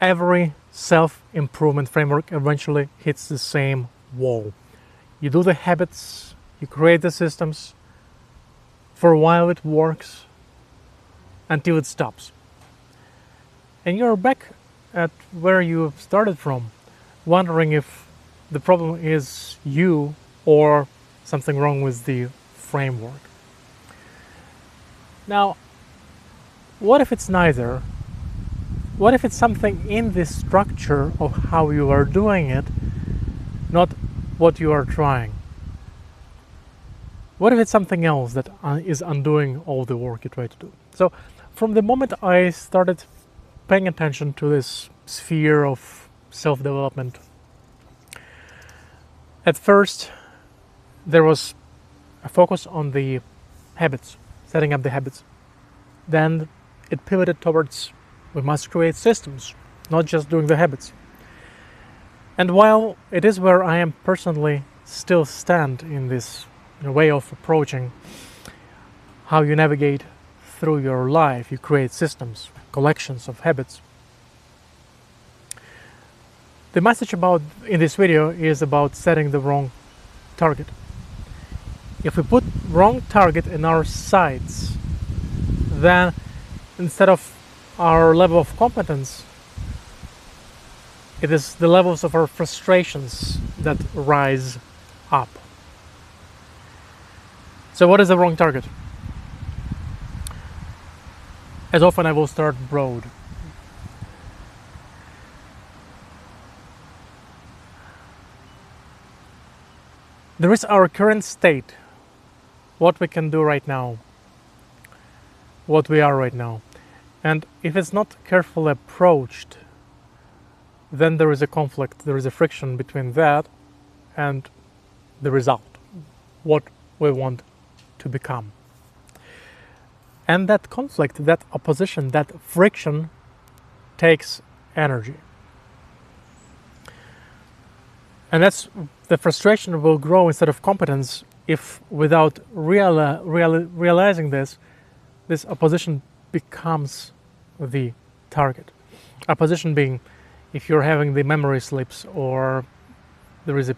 every self-improvement framework eventually hits the same wall. You do the habits, you create the systems, for a while it works, until it stops. And you're back at where you started from, wondering if the problem is you or something wrong with the framework. Now, what if it's neither? What if it's something in the structure of how you are doing it, not what you are trying? What if it's something else that is undoing all the work you try to do? So, from the moment I started paying attention to this sphere of self-development, at first there was a focus on the habits, setting up the habits. Then it pivoted towards we must create systems, not just doing the habits. And while it is where I am personally still stand in this way of approaching how you navigate through your life, you create systems, collections of habits. The message in this video is about setting the wrong target. If we put wrong target in our sights, then instead of our level of competence, it is the levels of our frustrations that rise up. So what is the wrong target? As often I will start broad. There is our current state, what we can do right now, what we are right now. And if it's not carefully approached, then there is a conflict, there is a friction between that and the result, what we want to become. And that conflict, that opposition, that friction takes energy. And that's the frustration will grow instead of competence if without realizing this opposition becomes the target. Opposition being if you're having the memory slips or there is a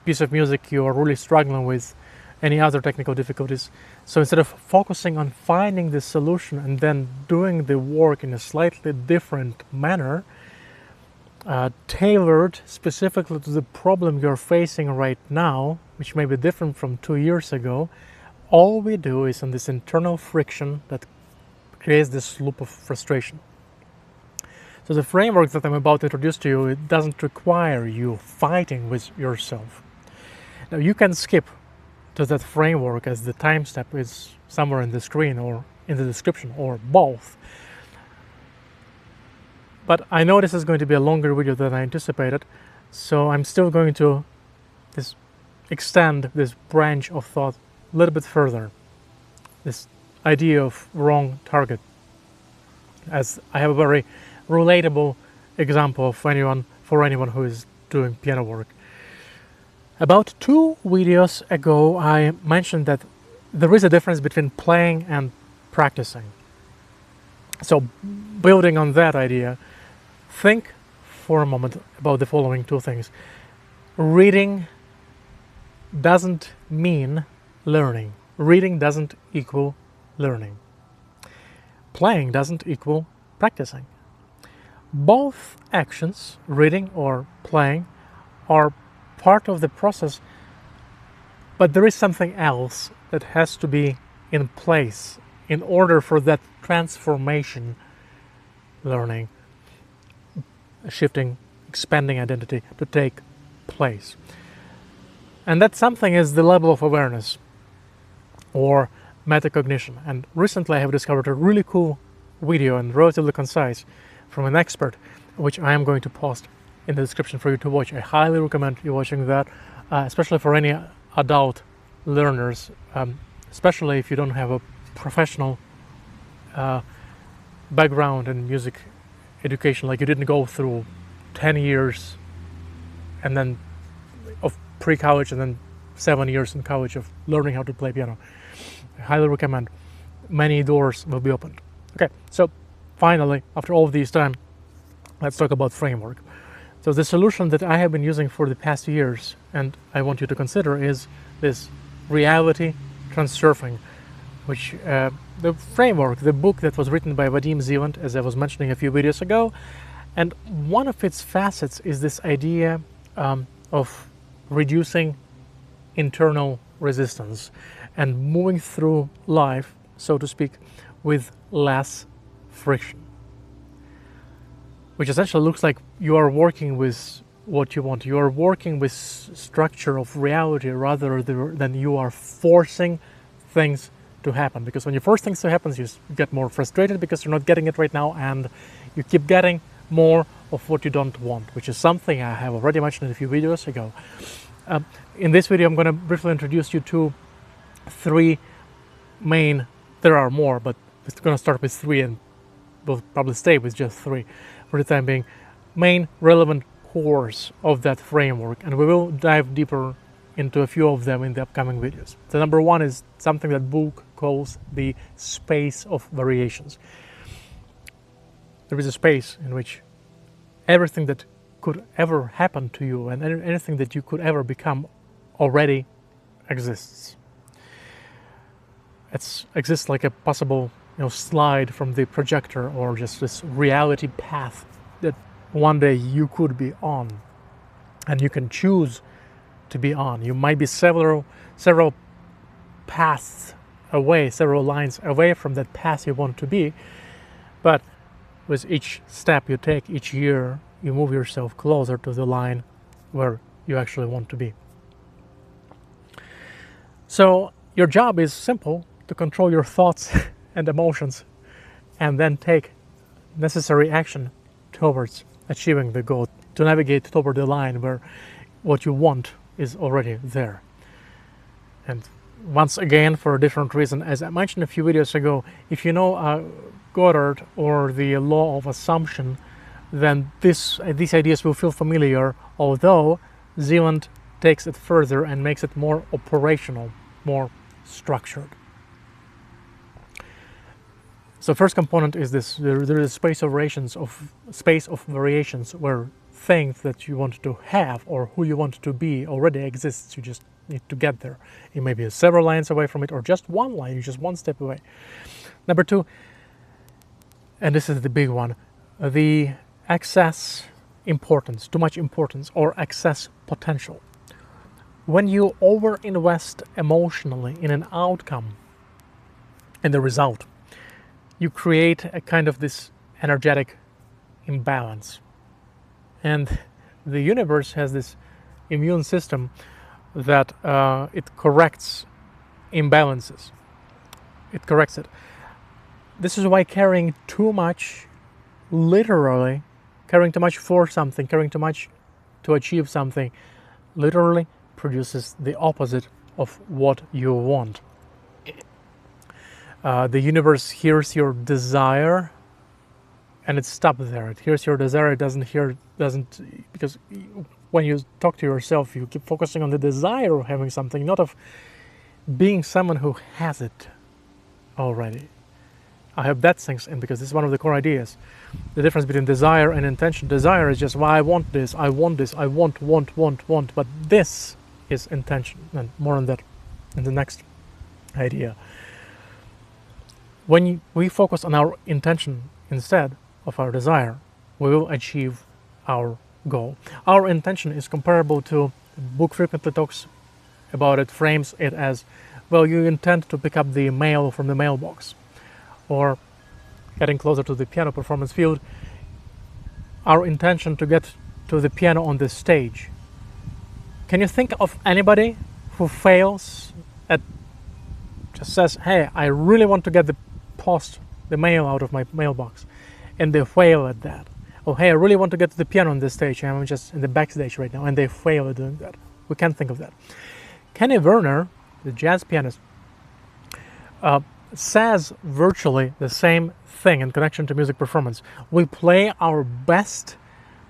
piece of music you are really struggling with, any other technical difficulties. So instead of focusing on finding the solution and then doing the work in a slightly different manner, tailored specifically to the problem you're facing right now, which may be different from 2 years ago, all we do is in this internal friction that creates this loop of frustration. So the framework that I'm about to introduce to you, it doesn't require you fighting with yourself. Now you can skip to that framework as the time step is somewhere in the screen or in the description or both. But I know this is going to be a longer video than I anticipated, so I'm still going to extend this branch of thought a little bit further. This idea of wrong target, as I have a very relatable example for anyone who is doing piano work. About 2 videos ago, I mentioned that there is a difference between playing and practicing. So, building on that idea, think for a moment about the following 2 things. Reading doesn't mean learning. Reading doesn't equal learning. Playing doesn't equal practicing. Both actions, reading or playing, are part of the process, but there is something else that has to be in place in order for that transformation, learning, shifting, expanding identity to take place. And that something is the level of awareness or metacognition. And recently I have discovered a really cool video and relatively concise from an expert, which I am going to post in the description for you to watch. I highly recommend you watching that, especially for any adult learners, especially if you don't have a professional background in music education, like you didn't go through 10 years and then of pre-college and then 7 years in college of learning how to play piano. I highly recommend. Many doors will be opened. Okay, so finally, after all of this time, Let's talk about framework. So the solution that I have been using for the past years, and I want you to consider, is this Reality Transurfing, which the framework, the book that was written by Vadim Zeland, as I was mentioning a few videos ago. And one of its facets is this idea of reducing internal resistance and moving through life, so to speak, with less friction. Which essentially looks like you are working with what you want. You are working with structure of reality rather than you are forcing things to happen. Because when you force things to happen, you get more frustrated because you're not getting it right now, and you keep getting more of what you don't want, which is something I have already mentioned in a few videos ago. In this video, I'm going to briefly introduce you to three main, there are more, but it's going to start with three, and we'll probably stay with just three for the time being, main relevant cores of that framework, and we will dive deeper into a few of them in the upcoming videos. The number one is something that book calls the space of variations. There is a space in which everything that could ever happen to you and anything that you could ever become already exists. It exists like a possible slide from the projector, or just this reality path that one day you could be on, and you can choose to be on. You might be several paths away, several lines away from that path you want to be, but with each step you take each year, you move yourself closer to the line where you actually want to be. So your job is simple: to control your thoughts and emotions, and then take necessary action towards achieving the goal, to navigate toward the line where what you want is already there. And once again, for a different reason, as I mentioned a few videos ago, if you know Goddard or the law of assumption, then these ideas will feel familiar, although Zeland takes it further and makes it more operational, more structured. So first component is this: there is a space of variations where things that you want to have or who you want to be already exists. You just need to get there. It may be several lines away from it, or just one line, you're just one step away. Number two, and this is the big one, the excess importance, too much importance, or excess potential. When you over-invest emotionally in an outcome, in the result, you create a kind of this energetic imbalance. And the universe has this immune system that it corrects imbalances. It corrects it. This is why caring too much, literally, caring too much for something, caring too much to achieve something, literally produces the opposite of what you want. The universe hears your desire, and it stops there. It hears your desire. It doesn't, because when you talk to yourself, you keep focusing on the desire of having something, not of being someone who has it already. I hope that sinks in, because this is one of the core ideas. The difference between desire and intention. Desire is just, well, I want this, I want this, I want, but this is intention, and more on that in the next idea. When we focus on our intention instead of our desire, we will achieve our goal. Our intention is comparable to, the book frequently talks about it, frames it as, well, you intend to pick up the mail from the mailbox, or getting closer to the piano performance field, our intention to get to the piano on the stage. Can you think of anybody who fails at, just says, hey, I really want to get the mail out of my mailbox, and they fail at that? Oh, hey, I really want to get to the piano on this stage, I'm just in the backstage right now, and they fail at doing that. We can't think of that. Kenny Werner, the jazz pianist, says virtually the same thing in connection to music performance. We play our best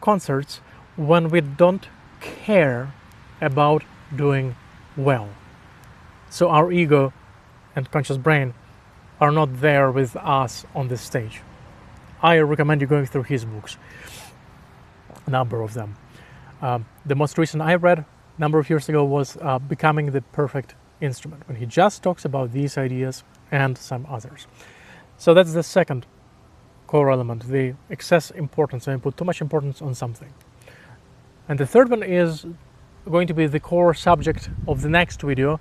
concerts when we don't care about doing well. So our ego and conscious brain are not there with us on this stage. I recommend you going through his books. number of them. The most recent I read a number of years ago was Becoming the Perfect Instrument, when he just talks about these ideas and some others. So that's the second core element, the excess importance, when you put too much importance on something. And the third one is going to be the core subject of the next video,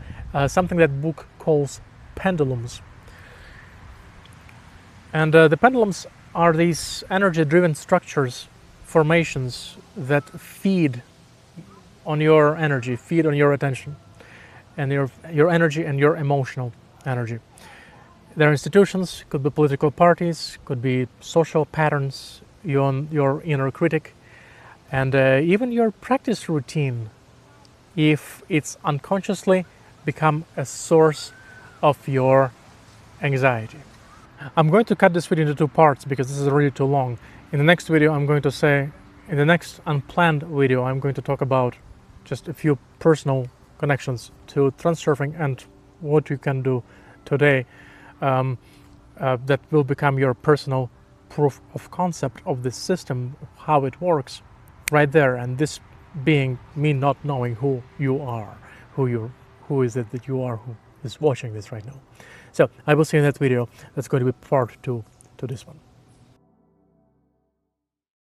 something that book calls pendulums. And the pendulums are these energy-driven structures, formations that feed on your energy, feed on your attention, and your energy and your emotional energy. There are institutions, could be political parties, could be social patterns, your inner critic, and even your practice routine, if it's unconsciously become a source of your anxiety. I'm going to cut this video into two parts because this is already too long. In the next video, in the next unplanned video, I'm going to talk about just a few personal connections to transurfing and what you can do today that will become your personal proof of concept of this system, how it works, right there. And this being me not knowing who you are, who is it that you are who is watching this right now. So I will see you in that video. That's going to be part 2 to this one.